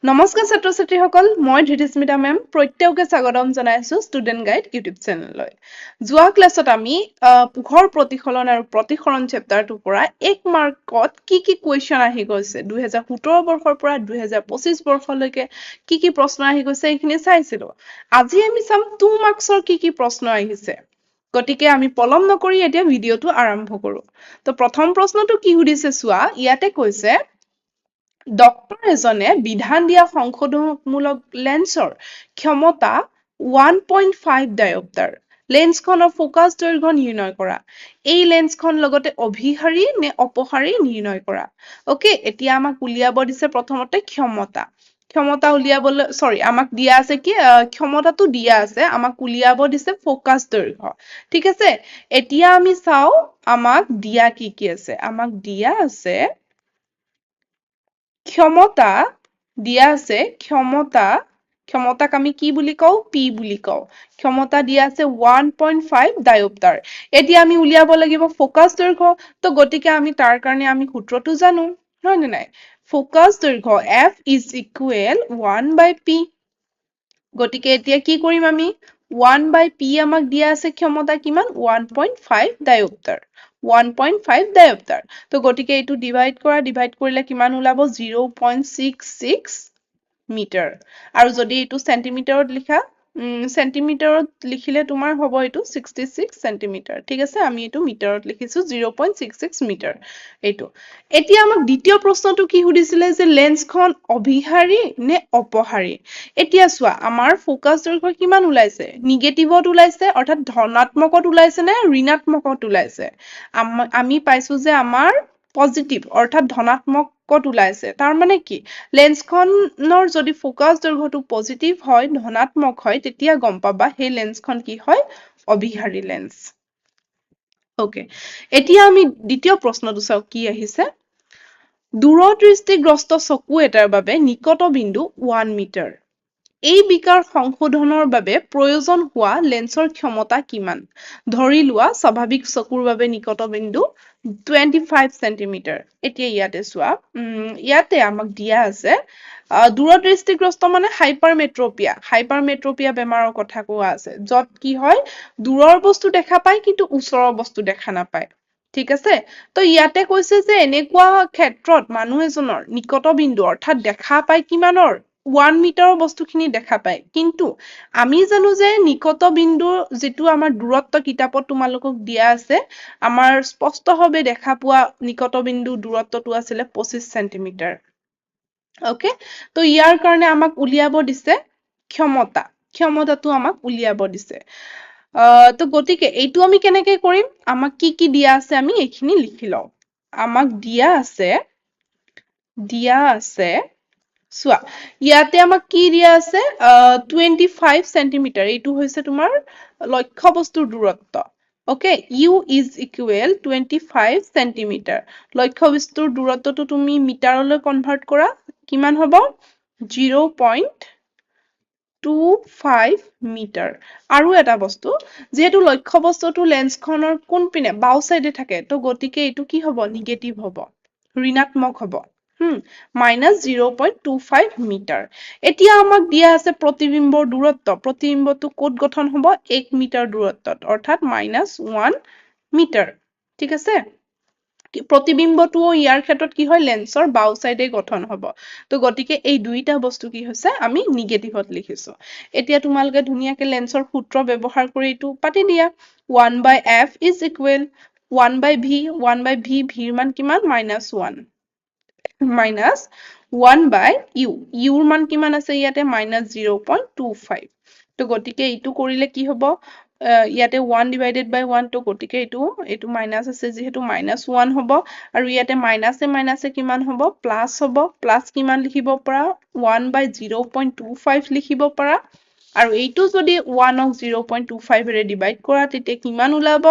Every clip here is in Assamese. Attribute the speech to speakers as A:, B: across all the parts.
A: নমস্কাৰ ছাত্ৰ ছাত্ৰীসকল মই ধৃতিস্মিতা মেম প্ৰত্যেককে স্বাগতম জনাইছো ষ্টুডেণ্ট গাইড ইউটিউব চেনেললৈ যোৱা ক্লাছত আমি পোহৰ প্ৰতিফলন আৰু প্ৰতিসৰণ চেপ্টাৰটোৰ পৰা 1 মাৰ্কত কি কুৱেশ্যন আহি গৈছে 2017 বৰ্ষৰ পৰা 2025 বৰ্ষলৈকে কি প্ৰশ্ন আহি গৈছে এইখিনি চাইছিলো আজি আমি চাম 2 মাৰ্কছৰ কি প্ৰশ্ন আহিছে গতিকে আমি পলম নকৰি এতিয়া ভিডিঅটো আৰম্ভ কৰো তো প্ৰথম প্ৰশ্নটো কি সুধিছে চোৱা ইয়াতে কৈছে ডক্টৰ এজনে বিধান দিয়া সংশোধনমূলক লেন্সৰ ক্ষমতা 1.5 ডায়োপ্টাৰ লেন্সখনৰ ফোকাস দৈৰ্ঘ্য নিৰ্ণয় কৰা এই লেন্সখন লগতে অভিসাৰী নে অপসাৰী নিৰ্ণয় কৰা ওকে এতিয়া আমাক উলিয়াব দিছে প্ৰথমতে ক্ষমতা উলিয়াবলৈ আমাক দিয়া আছে কি ক্ষমতাটো দিয়া আছে আমাক উলিয়াব দিছে ফোকাস দৈৰ্ঘ্য ঠিক আছে এতিয়া আমি চাও আমাক দিয়া কি আছে আমাক দিয়া আছে ক্ষমতা দিয়া আছে ক্ষমতাক আমি কি বুলি কও P বুলি কও ক্ষমতা দিয়া আছে 1.5 ডায়োপ্টাৰ এতিয়া আমি উলিয়াব লাগিব ফোকাস দৈৰ্ঘ্য তো গতিকে আমি তাৰ কাৰণে আমি সূত্ৰটো জানো হয় নে নাই ফোকাস দৈৰ্ঘ্য F is equal 1 by P গতিকে এতিয়া কি কৰিম আমি 1 by P আমাক দিয়া আছে ক্ষমতা কিমান 1.5 ডায়োপ্টাৰ 1.5 ডায়োপ্টাৰ তো গতিকে এইটো ডিভাইড কৰিলে কিমান ওলাব 0.66 মিটাৰ আৰু যদি এইটো সেন্টিমিটাৰত লিখা সেন্টিমিটাৰত লিখিলে তোমাৰ হ'ব এইটো 66 সেন্টিমিটাৰ ঠিক আছে আমি এইটো মিটাৰত লিখিছো 0.66 মিটাৰ এইটো এতিয়া আমাক দ্বিতীয় প্ৰশ্নটো কি সুধিছিলে যে লেন্সখন অভিসাৰী নে অপসাৰী এতিয়া চোৱা আমাৰ ফোকাস দৈৰ্ঘ্য কিমান ওলাইছে নিগেটিভত ওলাইছে অৰ্থাৎ ধনাত্মকত ওলাইছে নে ঋণাত্মকত ওলাইছে আমি পাইছো যে আমাৰ পজিটিভ অৰ্থাৎ ধনাত্মকত ওলাইছে তাৰ মানে কি লেন্সখনৰ যদি ফোকাস দৈৰ্ঘ্যটো পজিটিভ হয় ধনাত্মক হয় তেতিয়া গম পাবা সেই লেন্সখন কি হয় অভিসাৰী লেন্স ওকে এতিয়া আমি দ্বিতীয় প্ৰশ্নটো চাও কি আহিছে দূৰদৃষ্টিগ্ৰস্ত চকু এটাৰ বাবে নিকট বিন্দু 1 মিটাৰ এই বিকাৰ সংশোধনৰ বাবে প্ৰয়োজন হোৱা লেন্সৰ ক্ষমতা কিমান ধৰি লোৱা স্বাভাৱিক চকুৰ বাবে নিকট বিন্দু 25 সেন্টিমিটাৰ এতিয়া ইয়াতে চোৱা ইয়াতে আমাক দিয়া আছে দূৰদৃষ্টিগ্ৰস্ত মানে হাইপাৰমেট্ৰোপিয়া বেমাৰৰ কথা কোৱা আছে যত কি হয় দূৰৰ বস্তু দেখা পায় কিন্তু ওচৰৰ বস্তু দেখা নাপায় ঠিক আছে তো ইয়াতে কৈছে যে এনেকুৱা ক্ষেত্ৰত মানুহ এজনৰ নিকট বিন্দু অৰ্থাৎ দেখা পায় কিমানৰ 1 মিটাৰৰ বস্তুখিনি দেখা পায় কিন্তু আমি জানো যে নিকট বিন্দু যেটো আমাৰ দূৰত্ব কিতাপত তোমালোকক দিয়া আছে আমাৰ স্পষ্টভাৱে দেখা পোৱা নিকট বিন্দু দূৰত্বটো আছিল 25 সেন্টিমিটাৰ ওকে তো ইয়াৰ কাৰণে আমাক উলিয়াব দিছে ক্ষমতাটো আমাক উলিয়াব দিছে তো গতিকে এইটো আমি কেনেকে কৰিম আমাক কি দিয়া আছে আমি এইখিনি লিখি লও আমাক দিয়া আছে চোৱা ইয়াতে আমাক কি দিয়া আছে 25 সেন্টিমিটাৰ এইটো হৈছে তোমাৰ লক্ষ্য বস্তুৰ দূৰত্ব okay u is equal 25 centimetre লক্ষ্য বস্তুৰ দূৰত্বটো তুমি মিটাৰলৈ কনভাৰ্ট কৰা কিমান হ'ব 0.25 মিটাৰ আৰু এটা বস্তু যেহেতু লক্ষ্য বস্তুটো লেন্সখনৰ কোন পিনে বাও সাইডে থাকে তো গতিকে এইটো কি হ'ব নিগেটিভ হ'ব ঋণাত্মক হ'ব -0.25 মিটাৰ এতিয়া আমাক দিয়া আছে প্ৰতিবিম্বৰ দূৰত্ব প্ৰতিবিম্বটো ক'ত গঠন হ'ব 1 মিটাৰ দূৰত্বত অৰ্থাৎ -1 মিটাৰ ঠিক আছে প্ৰতিবিম্বটো ইয়াৰ ক্ষেত্ৰত কি হয় লেন্সৰ বাও সাইডে গঠন হ'ব তো গতিকে এই দুইটা বস্তু কি হৈছে আমি নিগেটিভত লিখিছো এতিয়া তোমালোকে ধুনীয়াকে লেন্সৰ সূত্ৰ ব্যৱহাৰ কৰি এইটো পাতি দিয়া 1 by f is equal 1 by v v ৰ মান কিমান -1 -1 by uৰ মান কিমান আছে ইয়াতে -0.25 তো গতিকে এইটো কৰিলে কি হ'ব ইয়াতে 1 divided by 1 তো গতিকে এইটো মাইনাস আছে যেহেতু -1 হ'ব আৰু ইয়াতে মাইনাসে কিমান হ'ব প্লাস হ'ব প্লাস কিমান লিখিব পৰা 1 by 0.25 লিখিব পৰা আৰু এইটো যদি 1 ক 0.25 ৰে ডিভাইড কৰা তেতিয়া কিমান ওলাব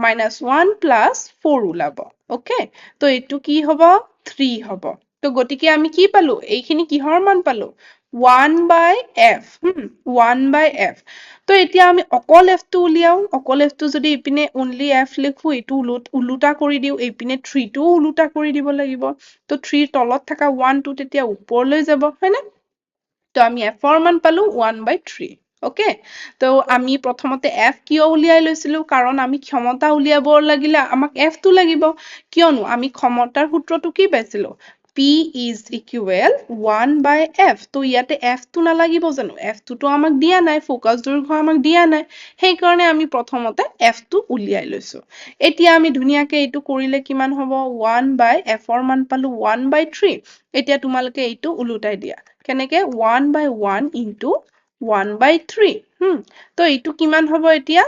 A: -1 plus 4 ওলাব ওকে তো এইটো কি হ'ব 3 হ'ব তো গতিকে আমি কি পালো এইখিনি কিহৰ মান পালো 1 by f 1 by f তো এতিয়া আমি অকল f টো উলিয়াও অকল f টো যদি ইপিনে only f লিখো এইটো উলুটা কৰি দিও এইপিনে 3 টো উলুটা কৰি দিব লাগিব তো 3 তলত থকা 1 টো তেতিয়া ওপৰলৈ যাব হয়নে তো আমি f ৰ মান পালো 1/3 ওকে তো আমি প্ৰথমতে f কিয় উলিয়াই লৈছিলো কাৰণ আমি ক্ষমতা উলিয়াব লাগিলে আমাক f টো লাগিব কিয়নো আমি ক্ষমতাৰ সূত্ৰটো কি পাইছিলো P is equal 1/f তো ইয়াতে f টো নালাগিব জানো f টো আমাক দিয়া নাই ফোকাস দৈৰ্ঘ্য আমাক দিয়া নাই সেই কাৰণে আমি প্ৰথমতে f টো উলিয়াই লৈছো এতিয়া আমি ধুনিয়াকে এইটো কৰিলে কিমান হ'ব 1/f ৰ মান পালো 1/3 এতিয়া তোমালোকে এইটো উলুটাই দিয়া কেনেকে 1/1 into 1/3 তো এইটো কিমান হ'ব এতিয়া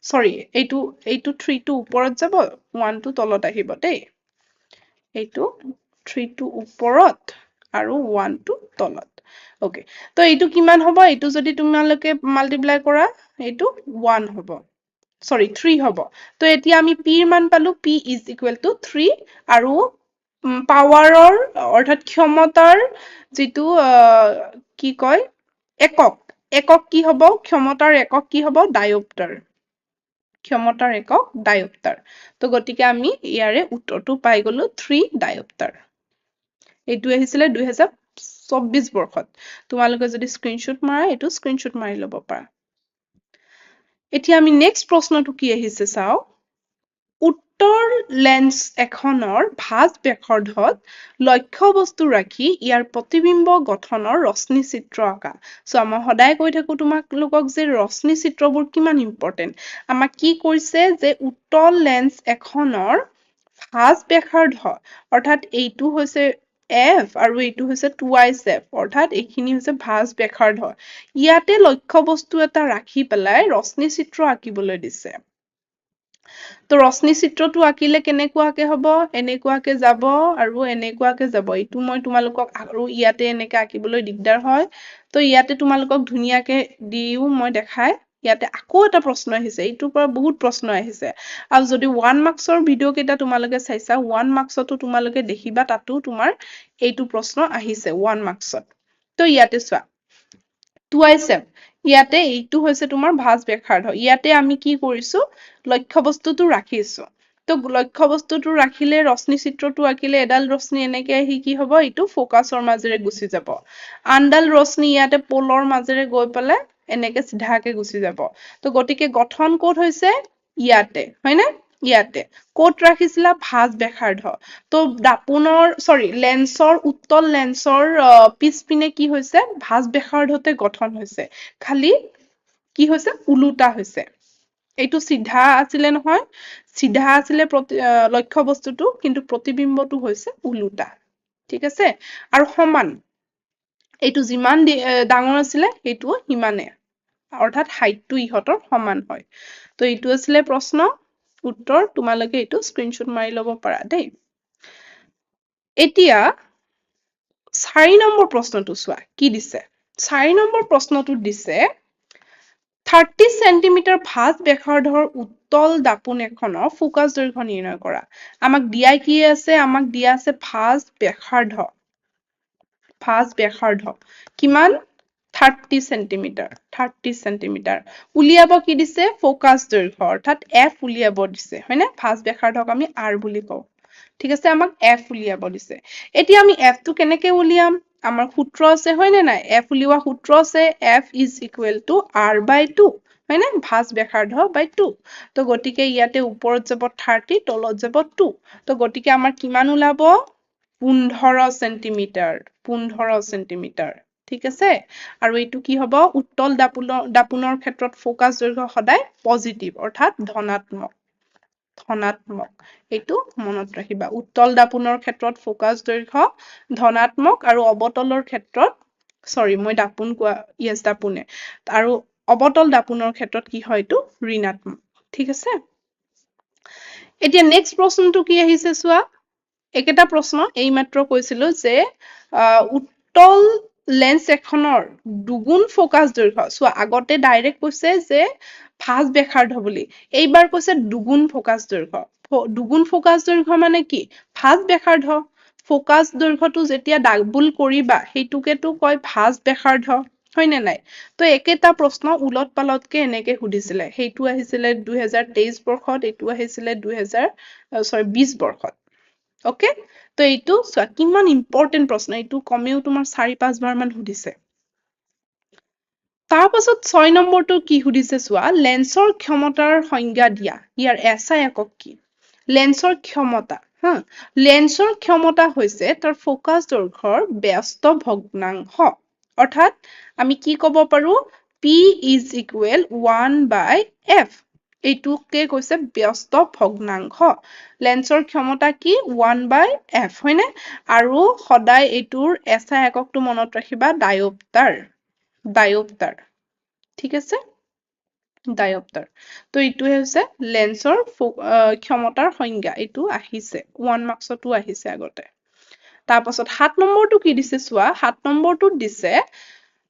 A: সৰি এইটো 3 টো ওপৰত যাব 1 টো তলত আহিব দেই এইটো 3 টো ওপৰত আৰু 1 টো তলত ওকে তো এইটো কিমান হ'ব এইটো যদি তোমালোকে মাল্টিপ্লাই কৰা এইটো 1 হ'ব সৰি 3 হ'ব তো এতিয়া আমি p ৰ মান পালো p is equal to 3 আৰু পাৱাৰৰ অৰ্থাৎ ক্ষমতাৰ যেটো কি কয় একক কি হ'ব ক্ষমতাৰ একক কি হ'ব ডায়োপ্টাৰ ক্ষমতাৰ একক ডায়োপ্টাৰ তো গতিকে আমি ইয়াৰে উত্তৰটো পাই গলো 3 ডায়োপ্টাৰ এইটো আহিছিলে 2024 বৰ্ষত তোমালোকে যদি স্ক্ৰিনশ্বট মাৰা এইটো স্ক্ৰিনশ্বট মাৰি ল'ব পাৰা এতিয়া আমি নেক্সট প্ৰশ্নটো কি আহিছে চাও উত্তৰ লেন্স এখনৰ ভাঁজ ব্যাসাৰ্ধত লক্ষ্য বস্তু ৰাখি ইয়াৰ প্ৰতিবিম্ব গঠনৰ ৰশ্মি চিত্ৰ আঁকা সো মই সদায় কৈ থাকো তোমালোকক যে ৰশ্মি চিত্ৰবোৰ কিমান ইম্পৰ্টেন্ট আমাক কি কৈছে যে উত্তৰ লেন্স এখনৰ ভাঁজ ব্যাসাৰ্ধ অৰ্থাৎ এইটো হৈছে f আৰু এইটো হৈছে 2f অৰ্থাৎ এইখিনি হৈছে ভাঁজ ব্যাসাৰ্ধ ইয়াতে লক্ষ্য বস্তু এটা ৰাখি পেলাই ৰশ্মি চিত্ৰ আঁকিবলৈ দিছে তো ৰশ্মি চিত্ৰটো আঁকিলে কেনেকুৱাকে হ'ব এনেকুৱাকে যাব আৰু এনেকুৱাকে যাব এইটো মই তোমালোকক আৰু ইয়াতে এনেকে আঁকিবলৈ দিগদাৰ হয় তো ইয়াতে তোমালোকক ধুনিয়াকে দিও মই দেখাই ইয়াতে আকৌ এটা প্ৰশ্ন আহিছে এইটোৰ পৰা বহুত প্ৰশ্ন আহিছে আৰু যদি 1 মাৰ্কসৰ ভিডিও কেইটা তোমালোকে চাইছা 1 মাৰ্কসতো তোমালোকে দেখিবা তাতো তোমাৰ এইটো প্ৰশ্ন আহিছে 1 মাৰ্কসত তো ইয়াতে চোৱা 2f ইয়াতে এইটো হৈছে তোমাৰ ভাঁজ ব্যাসাৰ্ধ ইয়াতে আমি কি কৰিছো লক্ষ্য বস্তুটো ৰাখিছো তো লক্ষ্য বস্তুটো ৰাখিলে ৰশ্মি চিত্ৰটো আঁকিলে এডাল ৰশ্মি এনেকে আহি কি হ'ব এইটো ফোকাসৰ মাজেৰে গুচি যাব আনডাল ৰশ্মি ইয়াতে পোলৰ মাজেৰে গৈ পেলে এনেকে সিধাকে গুচি যাব তো গটিকে গঠন কোড হৈছে ইয়াতে হয়নে ইয়াতে কোড ৰাখিছিলা ভাঁজ ব্যাসাৰ্ধ তো দাপোনৰ সৰি লেন্সৰ উত্তল লেন্সৰ পিছপিনে কি হৈছে ভাঁজ ব্যাসাৰ্ধতে গঠন হৈছে খালি কি হৈছে উলুটা হৈছে এইটো সিধা আছিলে নহয় সিধা আছিলে লক্ষ্য বস্তুটো কিন্তু প্ৰতিবিম্বটো হৈছে উলুটা ঠিক আছে আৰু সমান এইটো যিমান ডাঙৰ আছিলে এইটো হিমানে অৰ্থাৎ হাইটটো ইহতৰ সমান হয় তো এইটো আছিলে প্ৰশ্ন উত্তৰ তোমালোকে এইটো স্ক্ৰিনশ্বট মাৰি ল'ব পাৰা দেই এতিয়া 4 নম্বৰ প্ৰশ্নটো চোৱা কি দিছে 4 নম্বৰ প্ৰশ্নটো দিছে 30 সেন্টিমিটাৰ ভাঁজ ব্যাসাৰ্ধৰ উত্তল দাপোন এখনৰ ফোকাস দৈৰ্ঘ্য নিৰ্ণয় কৰা আমাক দিয়া কি আছে আমাক দিয়া আছে ভাঁজ ব্যাসাৰ্ধ কিমান 30 সেন্টিমিটাৰ উলিয়াব কি দিছে ফোকাস দৈৰ্ঘ্য অৰ্থাৎ f উলিয়াব দিছে হয়নে ভাঁজ ব্যাসাৰ্ধক আমি r বুলি কওঁ ঠিক আছে আমাক f উলিয়াব দিছে এতিয়া আমি f টো কেনেকে উলিয়াম আমাৰ সূত্ৰ আছে হয়নে নাই f উলিওৱা সূত্ৰ আছে f is equal to r/2 হয়নে ভাঁজ ব্যাসাৰ্ধ by 2 তো গটিকে ইয়াতে ওপৰত যাব 30 তলত যাব 2 তো গটিকে আমাৰ কিমান ওলাব 15 সেন্টিমিটাৰ ঠিক আছে আৰু এইটো কি হ'ব উত্তল দাপোনৰ ক্ষেত্ৰত ফোকাস দৈৰ্ঘ্য সদায় পজিটিভ অৰ্থাৎ ধনাত্মক এইটো মনত ৰাখিবা উত্তল দাপোনৰ ক্ষেত্ৰত ফোকাস দৈৰ্ঘ্য ধনাত্মক আৰু অবতলৰ ক্ষেত্ৰত সৰি মই দাপোন কোৱা ইয়েস দাপোনে আৰু অবতল দাপোনৰ ক্ষেত্ৰত কি হয় এইটো ঋণাত্মক ঠিক আছে এতিয়া নেক্সট প্ৰশ্নটো কি আহিছে চোৱা একেটা প্ৰশ্ন এইমাত্ৰ কৈছিলো যে উত্তল লেন্স এখনৰ দুগুণ ফোকাস দৈৰ্ঘ্য চোৱা আগতে ডাইৰেক্ট কৈছে যে ভাঁজ ব্যাসাৰ্ধ বুলি এইবাৰ কৈছে দুগুণ ফোকাস দৈৰ্ঘ্য মানে কি ভাঁজ ব্যাসাৰ্ধ ফোকাস দৈৰ্ঘ্যটো যেতিয়া ডাবল কৰিবা সেইটোকেটো কয় ভাঁজ ব্যাসাৰ্ধ হয়নে নাই তো একেটা প্ৰশ্ন উলট পালতকে এনেকে সুধিছিলে সেইটো আহিছিলে 2023 বৰ্ষত এইটো আহিছিলে 2020 বৰ্ষত ওকে তো এইটো চোৱা কিমান ইম্পৰ্টেন্ট প্ৰশ্ন এইটো কমেও তোমাৰ 4-5 বাৰ মান সুধিছে তাৰ পাছত 6 নম্বৰটো কি সুধিছে চোৱা লেন্সৰ ক্ষমতাৰ সংজ্ঞা দিয়া ইয়াৰ এছআই একক কি লেন্সৰ ক্ষমতা হা লেন্সৰ ক্ষমতা হৈছে তাৰ ফোকাস দৈৰ্ঘ্যৰ ব্যস্ত ভগ্নাংশ অৰ্থাৎ আমি কি ক'ব পাৰো P is equal 1/f এইটোকে কৈছে ব্যস্ত ভগ্নাংশ লেন্সৰ ক্ষমতা কি 1/f হয়নে আৰু সদায় এইটোৰ এছআই এককটো মনত ৰাখিবা ডায়োপ্টাৰ ঠিক আছে ডায়োপ্টাৰ তো এইটোৱে হৈছে লেন্সৰ ক্ষমতাৰ সংজ্ঞা এইটো আহিছে 1 মাৰ্কছতো আহিছে আগতে তাৰ পাছত 7 নম্বৰটো কি দিছে চোৱা 7 নম্বৰটোত দিছে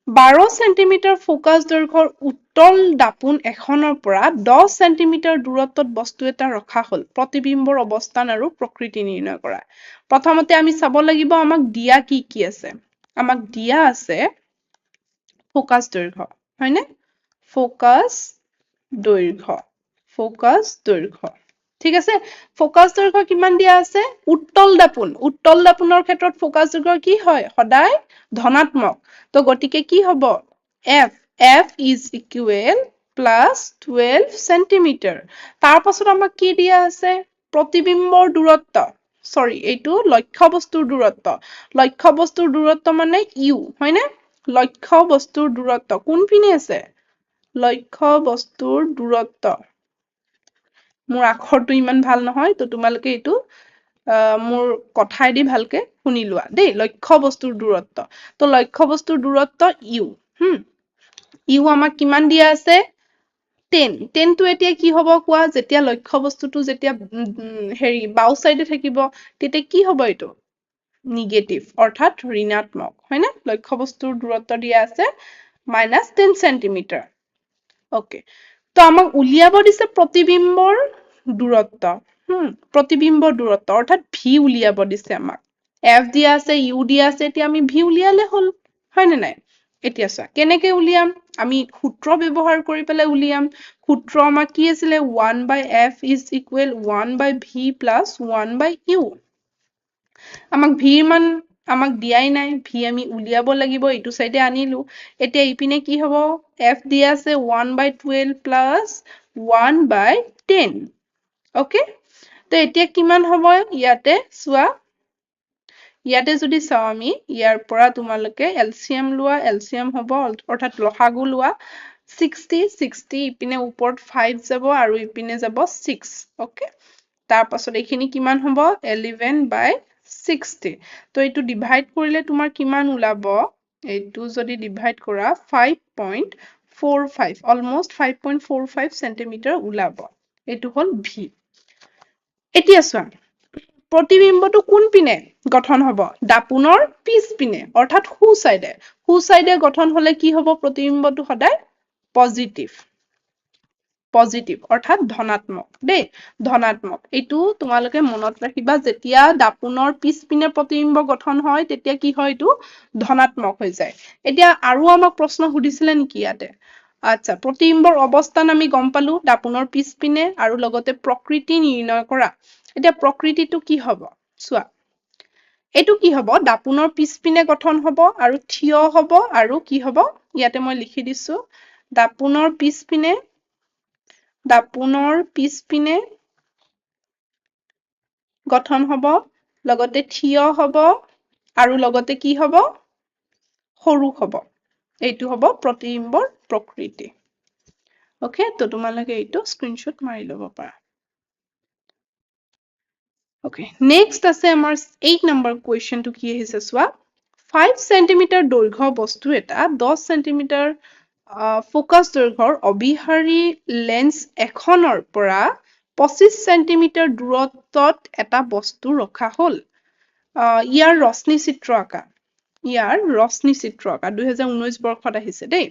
A: 12 সেন্টিমিটাৰ ফোকাস দৈৰ্ঘ্যৰ উত্তল দাপোন এখনৰ পৰা 10 সেন্টিমিটাৰ দূৰত্বত বস্তু এটা ৰখা হল প্ৰতিবিম্বৰ অৱস্থান আৰু প্ৰকৃতি নিৰ্ণয় কৰা প্ৰথমতে আমি চাব লাগিব আমাক দিয়া কি আছে আমাক দিয়া আছে ফোকাস দৈৰ্ঘ্য হয়নে ফোকাস দৈৰ্ঘ্য ঠিক আছে ফোকাস দৈৰ্ঘ্য কিমান দিয়া আছে উত্তল দাপোনৰ ক্ষেত্ৰত ফোকাস দৈৰ্ঘ্য কি হয় সদায় ধনাত্মক তো গতিকে কি হ'ব f is equal plus 12 centimeter তাৰ পাছত আমাক কি দিয়া আছে প্ৰতিবিম্বৰ দূৰত্ব এইটো লক্ষ্য বস্তুৰ দূৰত্ব মানে u হয়নে লক্ষ্য বস্তুৰ দূৰত্ব কোনপিনে আছে লক্ষ্য বস্তুৰ দূৰত্ব মোৰ আখৰটো ইমান ভাল নহয় তো তোমালোকে এইটো মোৰ কথাইদি ভালকে শুনি লোৱা দেই লক্ষ্য বস্তুৰ দূৰত্ব তো লক্ষ্য বস্তুৰ দূৰত্ব ইউ আমাক কিমান দিয়া আছে 10 টো এতিয়া কি হ'ব কোৱা যেতিয়া লক্ষ্য বস্তুটো যেতিয়া হেৰি বাও সাইডে থাকিব তেতিয়া কি হ'ব এইটো নিগেটিভ অৰ্থাৎ ঋণাত্মক হয়নে লক্ষ্য বস্তুৰ দূৰত্ব দিয়া আছে -10 সেন্টিমিটাৰ ওকে তো আমাক উলিয়াব দিছে প্ৰতিবিম্বৰ দূৰত্ব প্ৰতিবিম্বৰ দূৰত্ব অৰ্থাৎ ভি উলিয়াব দিছে আমাক f দিয়া আছে u দিয়া আছে এতিয়া আমি ভি উলিয়ালে হল হয়নে নাই এতিয়া চোৱা কেনেকে উলিয়াম আমি সূত্ৰ ব্যৱহাৰ কৰি পেলাই উলিয়াম সূত্ৰ আমাক কি আছিলে 1/f is equal 1/v plus 1/u আমাক ভিৰ মান আমাক দিয়াই নাই ভি আমি উলিয়াব লাগিব এইটো সাইডে আনিলো এতিয়া ইপিনে কি হ'ব f দিয়া আছে 1/12 plus 1/10 ওকে তো এতিয়া কিমান হ'ব ইয়াতে চোৱা ইয়াতে যদি চাও আমি ইয়াৰ পৰা তোমালোকে এলসিএম লোৱা এলসিএম হ'ব অৰ্থাৎ লসাগু লোৱা 60 ইপিনে ওপৰত 5 যাব আৰু ইপিনে যাব 6 ওকে তাৰ পাছত এইখিনি কিমান হ'ব 11/60 তো এইটো ডিভাইড কৰিলে তোমাৰ কিমান ওলাব এইটো যদি ডিভাইড কৰা 5.45 অলমোস্ট 5.45 সেন্টিমিটাৰ ওলাব এইটো হল ভি এতিয়া চোৱা প্ৰতিবিম্বটো কোন পিনে গঠন হ'ব দাপোনৰ পিছ পিনে অৰ্থাৎ সু সাইডে গঠন হলে কি হ'ব প্ৰতিবিম্বটো সদায় পজিটিভ অৰ্থাৎ ধনাত্মক দেই ধনাত্মক এইটো তোমালোকে মনত ৰাখিবা যেতিয়া দাপোনৰ পিছ পিনে প্ৰতিবিম্ব গঠন হয় তেতিয়া কি হয় এইটো ধনাত্মক হৈ যায় এতিয়া আৰু আমাক প্ৰশ্ন সুধিছিলে নেকি ইয়াতে আচ্ছা প্ৰতিবিম্বৰ অৱস্থান আমি গম পালো দাপোনৰ পিছ পিনে আৰু লগতে প্ৰকৃতি নিৰ্ণয় কৰা এতিয়া প্ৰকৃতিটো কি হ'ব চোৱা এইটো কি হ'ব দাপোনৰ পিছ পিনে গঠন হ'ব আৰু থিয় হ'ব আৰু কি হ'ব ইয়াতে মই লিখি দিছো দাপোনৰ পিছ পিনে গঠন হ'ব লগতে থিয় হ'ব আৰু লগতে কি হ'ব সৰু হ'ব এইটো হ'ব প্ৰতিবিম্বৰ প্ৰকৃতি ওকে তো তোমালোকে এইটো স্ক্ৰিনশ্বট মাৰি ল'ব পাৰা ওকে নেক্সট আছে আমাৰ 8 নম্বৰ কোৱেশ্চনটো কি আহিছে চোৱা 5 সেন্টিমিটাৰ দৈৰ্ঘ্য বস্তু এটা 10 সেন্টিমিটাৰ ফোকাস দৈৰ্ঘ্যৰ অবিহাৰী লেন্স এখনৰ পৰা 25 সেন্টিমিটাৰ দূৰত্বত এটা বস্তু ৰখা হল ইয়াৰ ৰশ্মি চিত্ৰ আঁকা 2019 বৰ্ষত আহিছে দেই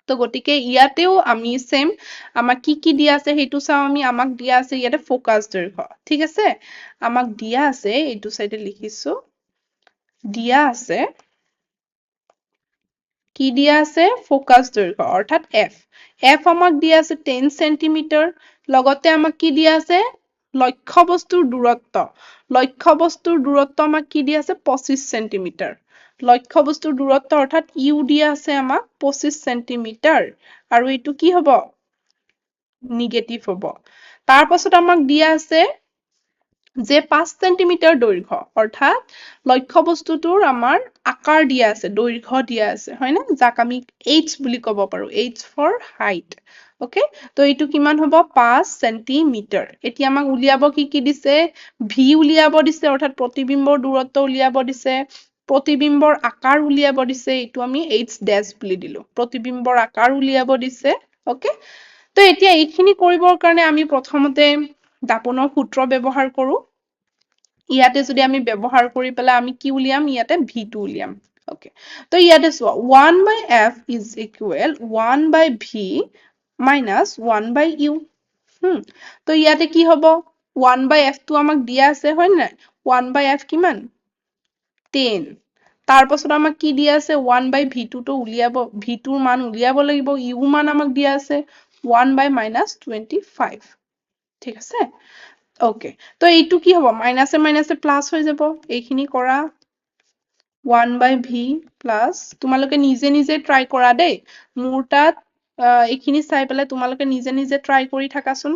A: তো গতিকে ইয়াতেও আমি সেম আমাক কি দিয়া আছে সেইটো চাও আমি আমাক দিয়া আছে ইয়াতে ফোকাস দৈৰ্ঘ্য ঠিক আছে আমাক দিয়া আছে এইটো সাইডে লিখিছো দিয়া আছে কি দিয়া আছে ফোকাস দৈৰ্ঘ্য অৰ্থাৎ এফ আমাক দিয়া আছে 10 সেন্টিমিটাৰ লগতে আমাক কি দিয়া আছে লক্ষ্যবস্তুৰ দূৰত্ব আমাক কি দিয়া আছে 25 সেন্টিমিটাৰ লক্ষ্যবস্তুৰ দূৰত্ব অৰ্থাৎ ইউ দিয়া আছে আমাক 25 সেন্টিমিটাৰ আৰু এইটো কি হ'ব নিগেটিভ হ'ব তাৰ পাছত আমাক দিয়া আছে যে 5 সেন্টিমিটাৰ দৈৰ্ঘ্য অৰ্থাৎ লক্ষ্যবস্তুটোৰ আমাৰ আকাৰ দিয়া আছে দৈৰ্ঘ্য দিয়া আছে হয় না যাক আমি h বুলি ক'ব পাৰো h ফৰ হাইট ওকে তো এইটো কিমান হ'ব 5 সেন্টিমিটাৰ এতিয়া আমাক উলিয়াব কি দিছে v উলিয়াব দিছে অৰ্থাৎ প্ৰতিবিম্বৰ দূৰত্ব উলিয়াব দিছে প্ৰতিবিম্বৰ আকাৰ উলিয়াব দিছে এইটো আমি h ড্যাশ বুলি দিলো প্ৰতিবিম্বৰ আকাৰ উলিয়াব দিছে ওকে তো এতিয়া এইখিনি কৰিবৰ কাৰণে আমি প্ৰথমতে দাপনৰ সূত্ৰ ব্যৱহাৰ কৰো ইয়াতে যদি আমি ব্যৱহাৰ কৰি পেলাই আমি কি উলিয়াম ইয়াতে v2 উলিয়াম ওকে তো ইয়াতে চোৱা 1 by f is equal 1 by v minus 1 by u তো ইয়াতে কি হ'ব 1 by f টো আমাক দিয়া আছে হয় নাই 1 by f কিমান 10 তাৰ পাছত আমাক কি দিয়া আছে 1 by v2 টো উলিয়াব v2 ৰ মান উলিয়াব লাগিব u মান আমাক দিয়া আছে 1 by minus 25 ঠিক আছে ওকে তো এইটো কি হ'ব মাইনাসে মাইনাসে প্লাস হৈ যাব এইখিনি কৰা 1 by v প্লাস তোমালোকে নিজে নিজে ট্ৰাই কৰা দেই মোৰ তাত এইখিনি চাই পেলাই তোমালোকে নিজে নিজে ট্ৰাই কৰি থাকাচোন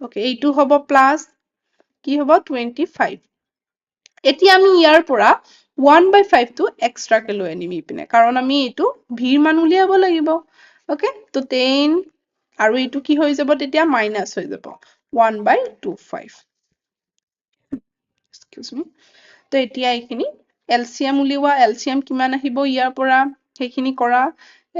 A: ওকে এইটো হ'ব প্লাস কি হ'ব 25 এতিয়া আমি ইয়াৰ পৰা 1 by 5 টো এক্সট্ৰাকে লৈ আনিম ইপিনে কাৰণ আমি এইটো v ৰ মান উলিয়াব লাগিব ওকে তো 10 আৰু এইটো কি হৈ যাব তেতিয়া মাইনাস হৈ যাব 1 by 25 এক্সকিউজ মি তো এতিয়া এইখিনি এলচিএম উলিওৱা এলচিএম কিমান আহিব ইয়াৰ পৰা সেইখিনি কৰা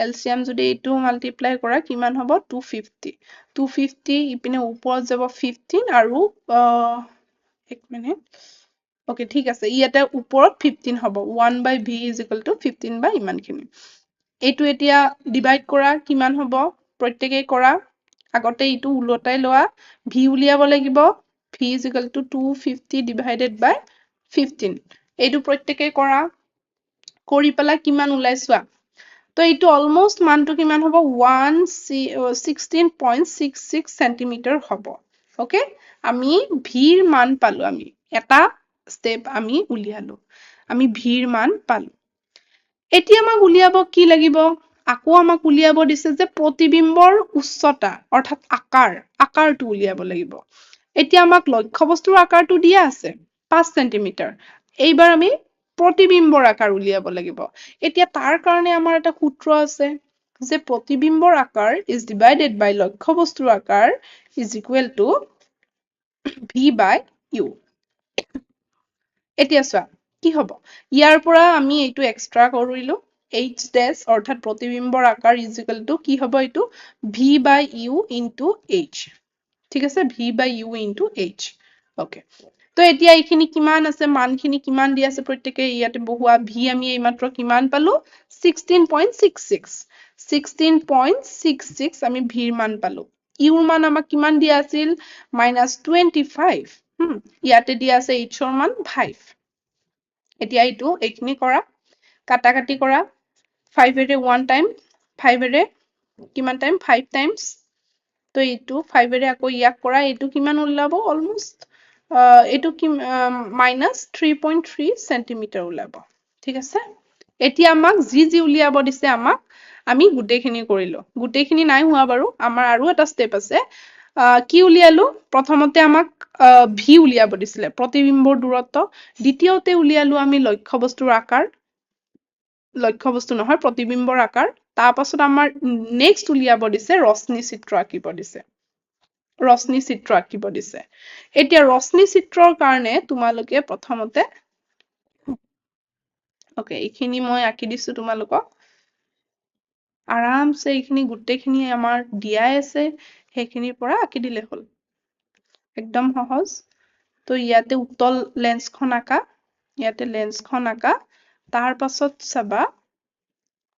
A: এলচিএম যদি এইটো মাল্টিপ্লাই কৰা কিমান হ'ব 250 250 ইপিনে ওপৰত যাব 15 আৰু এক মিনিট ওকে ঠিক আছে ইয়াতে ওপৰত 15 হ'ব 1 by v is equal to 15 by ইমানখিনি এইটো এতিয়া ডিভাইড কৰা কিমান হ'ব প্ৰত্যেককে কৰা আগতে এইটো উলটাই লোৱা v উলিয়াব লাগিব v is equal to 250 divided by 15 এইটো প্ৰত্যেককে কৰা কৰি পেলাই কিমান ওলাই চোৱা তো এইটো অলমোস্ট মানটো কিমান হ'ব 16.66 সেন্টিমিটাৰ হ'ব ওকে আমি v ৰ মান পালো আমি এটা স্টেপ আমি উলিয়ালো আমি v ৰ মান পালো এতিয়া আমাক উলিয়াব কি লাগিব আকৌ আমাক উলিয়াব দিছে যে প্ৰতিবিম্বৰ উচ্চতা অৰ্থাৎ আকাৰটো উলিয়াব লাগিব এতিয়া আমাক লক্ষ্যবস্তুৰ আকাৰটো দিয়া আছে 5 সেন্টিমিটাৰ এইবাৰ আমি প্ৰতিবিম্বৰ আকাৰ উলিয়াব লাগিব এতিয়া তাৰ কাৰণে আমাৰ এটা সূত্ৰ আছে যে প্ৰতিবিম্বৰ আকাৰ is divided by লক্ষ্যবস্তুৰ আকাৰ is equal to v by u এতিয়া চোৱা কি হ'ব ইয়াৰ পৰা আমি এইটো এক্সট্ৰা কৰিলো h dash অৰ্থাৎ প্ৰতিবিম্বৰ আকাৰ is equal to কি হ'ব এইটো v by u into h ঠিক আছে v by u into h okay তো এতিয়া এইখিনি কিমান আছে মানখিনি কিমান দি আছে প্ৰত্যেককে ইয়াতে বহুৱা v আমি এইমাত্ৰ কিমান পালো 16.66 16.66 আমি v ৰ মান পালো u ৰ মান আমাক কিমান দিয়া আছিল -25 ইয়াতে দিয়া আছে h ৰ মান 5 এতিয়া এইটো এইখিনি কৰা কাটাকাটি কৰা 5 এৰে 1 টাইম 5 এৰে কিমান টাইম 5 টাইমছ তো এইটো 5 এৰে আকৌ ইয়াক কৰা এইটো কিমান ওলাব অলমোস্ট এইটো কি -3.3 সেন্টিমিটাৰ ওলাব ঠিক আছে এতিয়া আমাক যি উলিয়াব দিছে আমাক আমি গুটেখিনি কৰিলো গুটেখিনি নাই হোৱা বাৰু আমাৰ আৰু এটা স্টেপ আছে কি উলিয়ালো প্ৰথমতে আমাক v উলিয়াব দিছিলে প্ৰতিবিম্বৰ দূৰত্ব দ্বিতীয়তে উলিয়ালো আমি লক্ষ্যবস্তুৰ আকাৰ লক্ষ্যবস্তু নহয় প্ৰতিবিম্বৰ আকাৰ তাৰ পাছত আমাৰ নেক্সট উলিয়াব দিছে ৰশ্মি চিত্ৰ আঁকিব দিছে ৰশ্মি চিত্ৰ আঁকিব দিছে এতিয়া ৰশ্মি চিত্ৰৰ কাৰণে তোমালোকে প্ৰথমতে ওকে এইখিনি মই আঁকি দিছো তোমালোকক আৰামছে এইখিনি গোটেইখিনি আমাৰ দিয়াই আছে সেইখিনিৰ পৰা আঁকি দিলে হ'ল একদম সহজ তো ইয়াতে উত্তল লেন্সখন আঁকা ইয়াতে লেন্সখন আঁকা তাৰ পাছত চাবা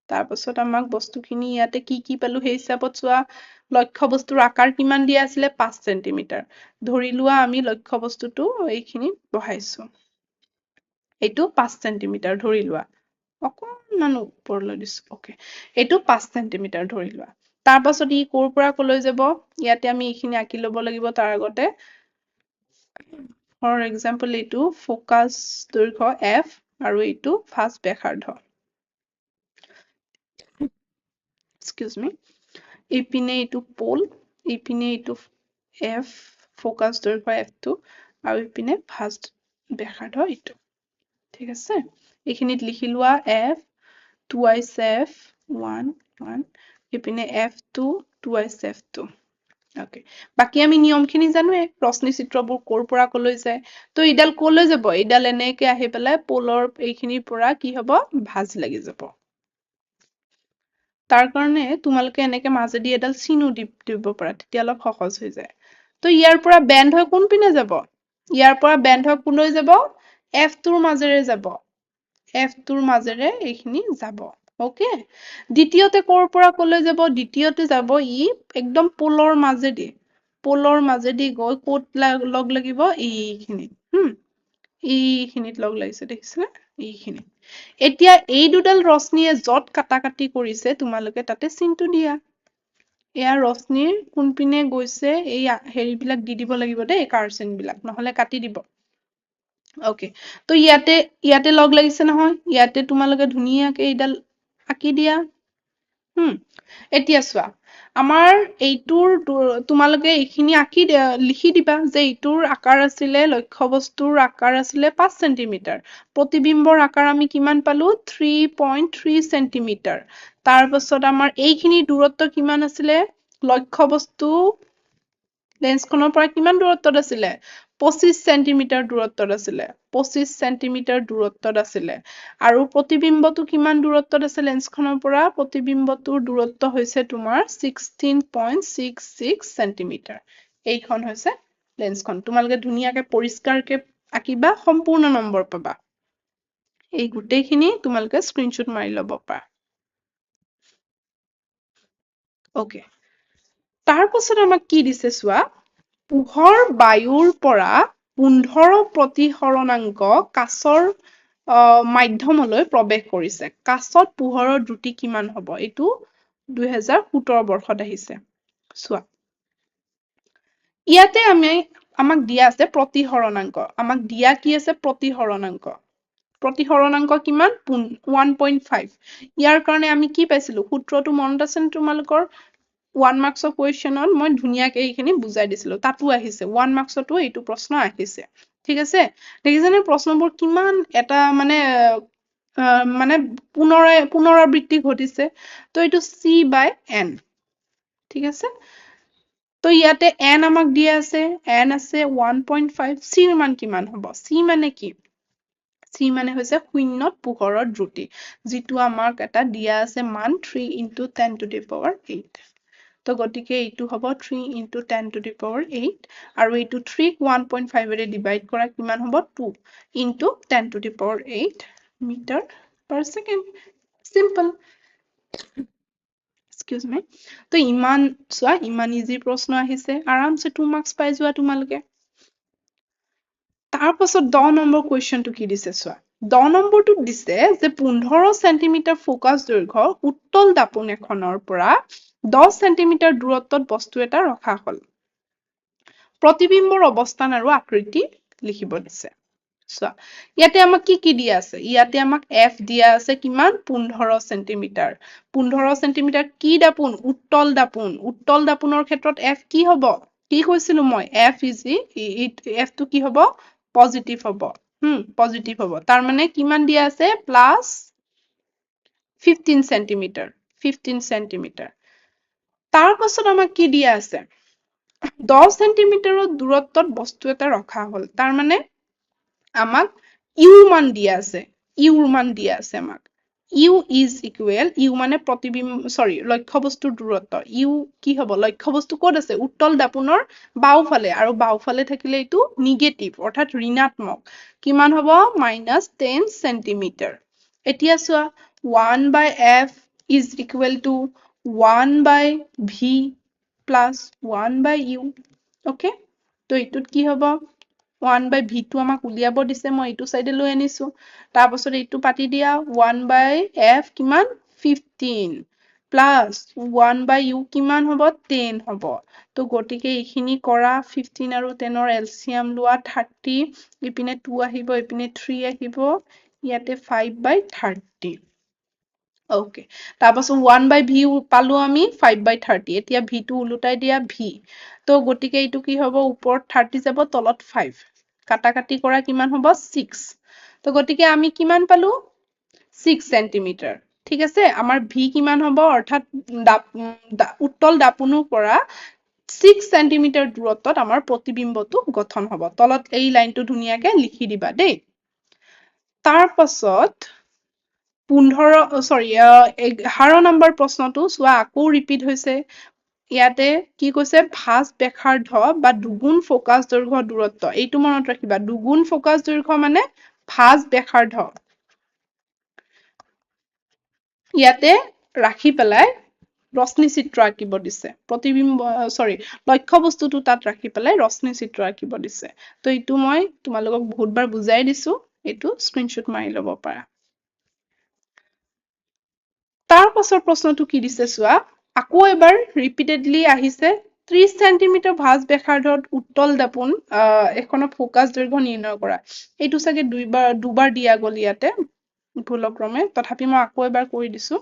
A: তাৰ পাছত আমাক বস্তুখিনি ইয়াতে কি পালো সেই হিচাপত চোৱা লক্ষ্যবস্তুৰ আকাৰ কিমান দিয়া আছিলে 5 সেন্টিমিটাৰ ধৰি লোৱা আমি লক্ষ্যবস্তুটো এইখিনি বহাইছো এইটো 5 সেন্টিমিটাৰ ধৰি লোৱা অকণমান ওপৰলৈ দিছো ওকে এইটো 5 সেন্টিমিটাৰ ধৰি লোৱা তাৰ পাছত ই কোৰ পৰা কলৈ যাব ইয়াতে আমি এইখিনি আঁকি ল'ব লাগিব তাৰ আগতে ফৰ এক্সাম্পল এইটো ফোকাস দৈৰ্ঘ্য f আৰু এইটো ফাৰ্ষ্ট ব্যাসাৰ্ধ এক্সকিউজ মি এইপিনে এইটো পোল এইপিনে এইটো f ফোকাস দৈৰ্ঘ্য f2 আৰু এইপিনে ফাৰ্ষ্ট ব্যাসাৰ্ধ এইটো ঠিক আছে এইখিনিত লিখি লোৱা f twice f1 1 এইপিনে f2 twice f2 okay বাকি আমি নিয়মখিনি জানোৱে প্ৰশ্ন চিত্ৰবোৰ কোৰ পৰা কলৈ যায় তো ইডাল কলৈ যাব ইডাল এনেকে আহি পেলাই পোলৰ এইখিনিৰ পৰা কি হ'ব ভাঁজ লাগি যাব তাৰ কাৰণে তোমালোকে এনেকে মাজেদি এডাল চিনো দিব পাৰা তেতিয়া অলপ সহজ হৈ যায় তো ইয়াৰ পৰা বেন্ড হৈ কোন পিনে যাব ইয়াৰ পৰা বেন্ড হৈ কোনলৈ যাব f2ৰ মাজেৰে যাব f2ৰ মাজেৰে এইখিনি যাব ওকে দ্বিতীয়তে কোৰ পৰা কলৈ যাব দ্বিতীয়তে যাব ই একদম পোলৰ মাজেদি গৈ কোট লগ লাগিব এইখিনিত এইখিনিত লগ লাগিছে দেখিছেনে এইখিনিত এতিয়া এই দুডাল ৰশ্মিয়ে যত কাটাকাটি কৰিছে তোমালোকে তাতে চিনটো দিয়া এয়া ৰশ্মিৰ কোনপিনে গৈছে এই হেৰিবিলাক দি দিব লাগিব দেই কাৰ্চেন বিলাক নহলে কাটি দিব ওকে তো ইয়াতে লগ লাগিছে নহয় ইয়াতে তোমালোকে ধুনীয়াকে এইডাল আঁকি দিয়া এতিয়া চোৱা আমাৰ এইটোৰ তোমালোকে এইখিনি আঁকি লিখি দিবা যে এইটোৰ আকাৰ আছিলে লক্ষ্যবস্তুৰ আকাৰ আছিলে 5 সেন্টিমিটাৰ প্ৰতিবিম্বৰ আকাৰ আমি কিমান পালো 3.3 সেন্টিমিটাৰ তাৰ পাছত আমাৰ এইখিনি দূৰত্ব কিমান আছিলে লক্ষ্যবস্তু লেন্সখনৰ পৰা কিমান দূৰত্বত আছিলে 25 সেন্টিমিটাৰ দূৰত্বত আছিলে 25 সেন্টিমিটাৰ দূৰত্বত আছিলে আৰু প্ৰতিবিম্বটো কিমান দূৰত্বত আছে লেন্সখনৰ পৰা প্ৰতিবিম্বটোৰ দূৰত্ব হৈছে তোমাৰ 16.66 সেন্টিমিটাৰ এইখন হৈছে লেন্সখন তোমালোকে ধুনীয়াকে পৰিষ্কাৰকে আঁকিবা সম্পূৰ্ণ নম্বৰ পাবা এই গোটেইখিনি তোমালোকে স্ক্ৰিনশ্বট মাৰি ল'ব পাৰা ওকে তাৰ পাছত আমাক কি দিছে চোৱা পোহৰ বায়ুৰ পৰা 15 প্ৰতিসৰণাংক কাঁচৰ মাধ্যমলৈ প্ৰৱেশ কৰিছে কাঁচত পোহৰৰ দ্ৰুতি কিমান হ'ব এইটো 2017 বৰ্ষত আহিছে চোৱা ইয়াতে আমাক দিয়া আছে প্ৰতিসৰণাংক আমাক দিয়া কি আছে প্ৰতিসৰণাংক কিমান 1.5 ইয়াৰ কাৰণে আমি কি পাইছিলো সূত্ৰটো মনত আছে নে তোমালোকৰ 1 মাৰ্কছৰ কুৱেশ্যনত মই ধুনীয়াকে এইখিনি বুজাই দিছিলো তাতো আহিছে 1 মাৰ্কছতো এইটো প্ৰশ্ন আহিছে ঠিক আছে দেখিছেনে প্ৰশ্নবোৰ কিমান এটা মানে পুনৰাবৃত্তি ঘটিছে তো এইটো C/N ঠিক আছে তো ইয়াতে n আমাক দিয়া আছে n আছে 1.5 c ৰ মান কিমান হ'ব c মানে কি c মানে হৈছে শূন্যত পোহৰৰ দ্ৰুতি যিটো আমাক এটা দিয়া আছে মান 3 × 10 to the power 8 তো গতিকে এইটো হ'ব 3 × 10 to the power 8 আৰু এইটো 3 ক 1.5 ৰে ডিভাইড কৰা কিমান হ'ব 2 × 10 to the power 8 metre per second simple excuse me তো ইমান চোৱা ইমান ইজি প্ৰশ্ন আহিছে আৰামছে 2 মাৰ্কছ পাই যোৱা তোমালোকে তাৰ পাছত 10 নম্বৰ কুৱেশ্যনটো কি দিছে চোৱা 10 নম্বৰটোত দিছে যে 15 সেন্টিমিটাৰ ফোকাস দৈৰ্ঘ্য উত্তল দাপোন এখনৰ পৰা 10 সেন্টিমিটাৰ দূৰত্বত বস্তু এটা ৰখা হল প্ৰতিবিম্বৰ অৱস্থান আৰু আকৃতি লিখিব দিছে চোৱা ইয়াতে আমাক কি দিয়া আছে ইয়াতে আমাক f দিয়া আছে কিমান 15 সেন্টিমিটাৰ 15 সেন্টিমিটাৰ কি দাপোন উত্তল দাপোনৰ ক্ষেত্ৰত f কি হ'ব কি কৈছিলো মই f টো কি হ'ব পজিটিভ হ'ব পজিটিভ হ'ব তাৰ মানে কিমান দিয়া আছে প্লাস 15 সেন্টিমিটাৰ তাৰ পাছত আমাক কি দিয়া আছে 10 সেন্টিমিটাৰৰ দূৰত্বত বস্তু এটা ৰখা হল তাৰ মানে আমাক ইউৰ মান দিয়া আছে আমাক ইউ ইজ ইকুৱেল ইউ মানে লক্ষ্যবস্তুৰ দূৰত্ব ইউ কি হ'ব লক্ষ্যবস্তু ক'ত আছে উত্তল দাপোনৰ বাওফালে আৰু বাওফালে থাকিলে এইটো নিগেটিভ অৰ্থাৎ ঋণাত্মক কিমান হ'ব -10 সেন্টিমিটাৰ এতিয়া চোৱা 1/f is equal to 1/v plus 1/u okay তো এইটোত কি হ'ব 1 by v টো আমাক উলিয়াব দিছে মই এইটো সাইডে লৈ আনিছো তাৰ পাছত এইটো পাতি দিয়া 1 by f কিমান 15 plus 1 by u কিমান হ'ব 10 হ'ব তো গটিকে এইখিনি কৰা 15 আৰু 10 ৰ এলচিয়াম লোৱা 30 ইপিনে 2 আহিব ইপিনে 3 আহিব ইয়াতে 5 by 30 ওকে তাৰপাছত 1 by v পালো আমি 5 by 30 এতিয়া v টো উলুটাই দিয়া v তো গটিকে এইটো কি হ'ব ওপৰত 30 যাব তলত 5 কাটা কাটি কৰা কিমান হ'ব 6 তো গটিকে আমি কিমান পালো 6 সেন্টিমিটাৰ ঠিক আছে আমাৰ v কিমান হ'ব অৰ্থাৎ উত্তল দাপোনৰ পৰা 6 সেন্টিমিটাৰ দূৰত্বত আমাৰ প্ৰতিবিম্বটো গঠন হ'ব তলত এই লাইনটো ধুনীয়াকে লিখি দিবা দেই তাৰ পাছত 11 নম্বৰ প্ৰশ্নটো চোৱা আকৌ ৰিপিট হৈছে ইয়াতে কি কৈছে ভাঁজ ব্যাসাৰ্ধ বা দুগুণ ফোকাস দৈৰ্ঘ্য দূৰত্ব এইটো মনত ৰাখিবা দুগুণ ফোকাস দৈৰ্ঘ্য মানে ভাঁজ ব্যাসাৰ্ধ ইয়াতে ৰাখি পেলাই ৰশ্মি চিত্ৰ আঁকিব দিছে প্ৰতিবিম্ব লক্ষ্য বস্তুটো তাত ৰাখি পেলাই ৰশ্মি চিত্ৰ আঁকিব দিছে তো এইটো মই তোমালোকক বহুতবাৰ বুজাই দিছো এইটো স্ক্ৰিনশ্বট মাৰি ল'ব পাৰা তাৰ পাছৰ প্ৰশ্নটো কি দিছে চোৱা আকৌ এবাৰ ৰিপিটেডলি আহিছে 30 সেন্টিমিটাৰ ভাঁজ ব্যাসাৰ্ধত উত্তল দাপোন এখনৰ ফোকাস দৈৰ্ঘ্য নিৰ্ণয় কৰা এইটো চাগে দুবাৰ দিয়া গল ইয়াতে ভুলক্ৰমে তথাপি মই আকৌ এবাৰ কৰি দিছো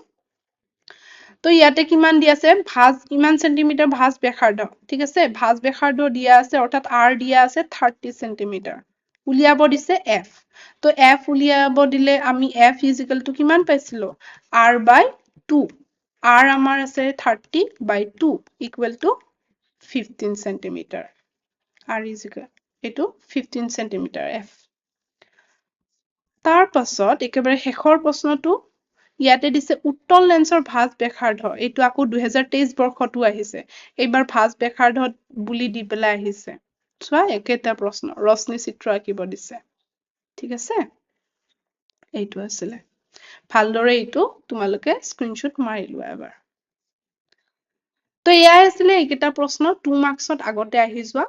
A: তো ইয়াতে কিমান দিয়া আছে ভাঁজ কিমান সেন্টিমিটাৰ ভাঁজ ব্যাসাৰ্ধ ঠিক আছে ভাঁজ ব্যাসাৰ্ধ দিয়া আছে অৰ্থাৎ r দিয়া আছে 30 সেন্টিমিটাৰ উলিয়াব দিছে f তো f উলিয়াব দিলে আমি f = কিমান পাইছিলো r by 2 r আমাৰ আছে 30 by 2 = 15 সেন্টিমিটাৰ r এইটো 15 সেন্টিমিটাৰ f তাৰ পাছত একেবাৰে শেষৰ প্ৰশ্নটো ইয়াতে দিছে উত্তল লেন্সৰ ভাঁজ ব্যাসাৰ্ধ এইটো আকৌ 2023 বৰ্ষটো আহিছে এইবাৰ ভাঁজ ব্যাসাৰ্ধ বুলি দি পেলাই আহিছে চোৱা একেটা প্ৰশ্ন ৰশ্মি চিত্ৰ আঁকিব দিছে ঠিক আছে এইটো আছিলে ভালদৰে এইটো তোমালোকে স্ক্ৰিনশ্বট মাৰি লোৱা এবাৰ তো এয়াই আছিলে এইকেইটা প্ৰশ্ন 2 মাৰ্কছত আগতে আহি যোৱা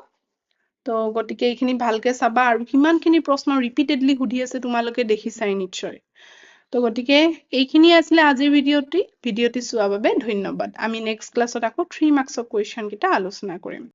A: তো গটিকে এইখিনি ভালকে চাবা আৰু কিমানখিনি প্ৰশ্ন ৰিপিটেডলি সুধি আছে তোমালোকে দেখিছাই নিশ্চয় তো গটিকে এইখিনি আছিলে আজিৰ ভিডিঅ'টি চোৱাৰ বাবে ধন্যবাদ আমি নেক্সট ক্লাছত আকৌ 3 মাৰ্কছৰ কুৱেশ্যন কেইটা আলোচনা কৰিম